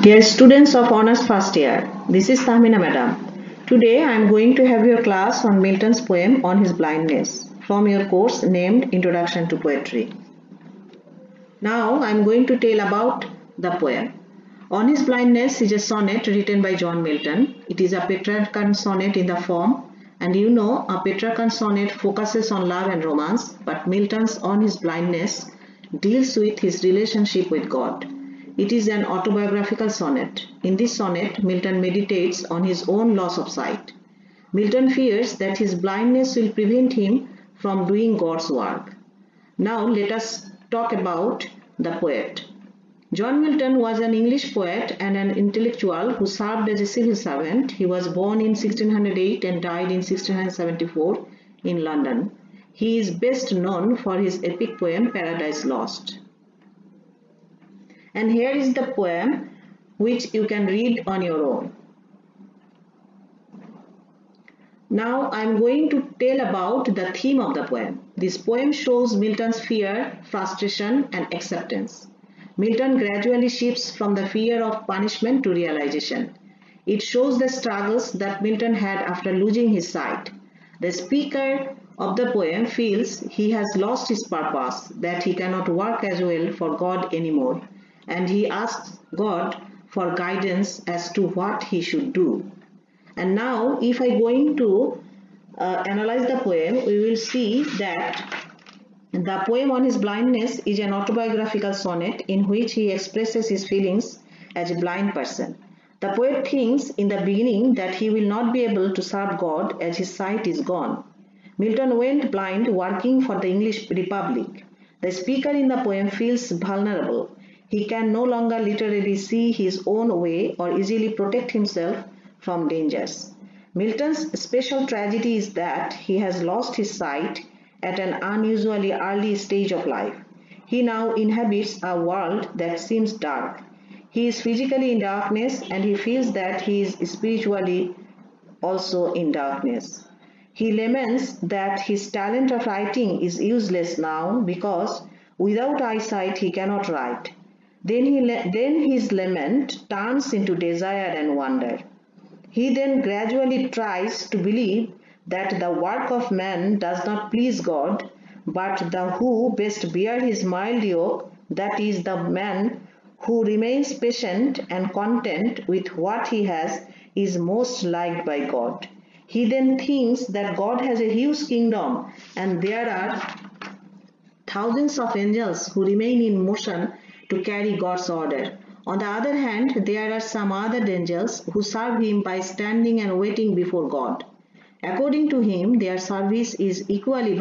Dear students of Honours First Year, this is Tahmina Madam. Today I am going to have your class on Milton's poem On His Blindness from your course named Introduction to Poetry. Now I am going to tell about the poem. On His Blindness is a sonnet written by John Milton. It is a Petrarchan sonnet in the form, and you know a Petrarchan sonnet focuses on love and romance, but Milton's On His Blindness deals with his relationship with God. It is an autobiographical sonnet. In this sonnet, Milton meditates on his own loss of sight. Milton fears that his blindness will prevent him from doing God's work. Now let us talk about the poet. John Milton was an English poet and an intellectual who served as a civil servant. He was born in 1608 and died in 1674 in London. He is best known for his epic poem Paradise Lost. And here is the poem which you can read on your own. Now I am going to tell about the theme of the poem. This poem shows Milton's fear, frustration and acceptance. Milton gradually shifts from the fear of punishment to realization. It shows the struggles that Milton had after losing his sight. The speaker of the poem feels he has lost his purpose, that he cannot work as well for God anymore, and he asks God for guidance as to what he should do. And now if I going to analyze the poem, we will see that the poem On His Blindness is an autobiographical sonnet in which he expresses his feelings as a blind person. The poet thinks in the beginning that he will not be able to serve God as his sight is gone. Milton went blind working for the English Republic. The speaker in the poem feels vulnerable. He can no longer literally see his own way or easily protect himself from dangers. Milton's special tragedy is that he has lost his sight at an unusually early stage of life. He now inhabits a world that seems dark. He is physically in darkness and he feels that he is spiritually also in darkness. He laments that his talent of writing is useless now because without eyesight he cannot write. Then his lament turns into desire and wonder. He then gradually tries to believe that the work of man does not please God, but the who best bear his mild yoke, that is the man who remains patient and content with what he has, is most liked by God. He then thinks that God has a huge kingdom and there are thousands of angels who remain in motion to carry God's order. On the other hand, there are some other angels who serve him by standing and waiting before God. According to him, their service is equally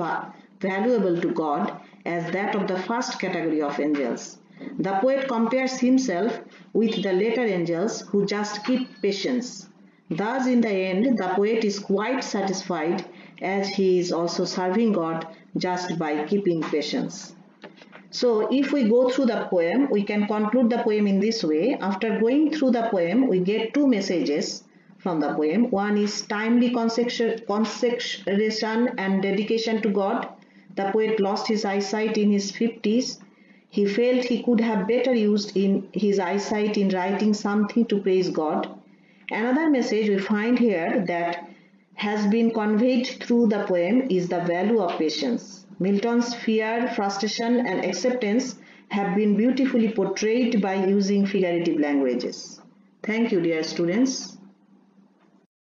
valuable to God as that of the first category of angels. The poet compares himself with the later angels who just keep patience. Thus, in the end, the poet is quite satisfied as he is also serving God just by keeping patience. So, if we go through the poem, we can conclude the poem in this way. After going through the poem, we get two messages from the poem. One is timely consecration and dedication to God. The poet lost his eyesight in his 50s. He felt he could have better used his eyesight in writing something to praise God. Another message we find here that has been conveyed through the poem is the value of patience. Milton's fear, frustration and acceptance have been beautifully portrayed by using figurative languages. Thank you, dear students.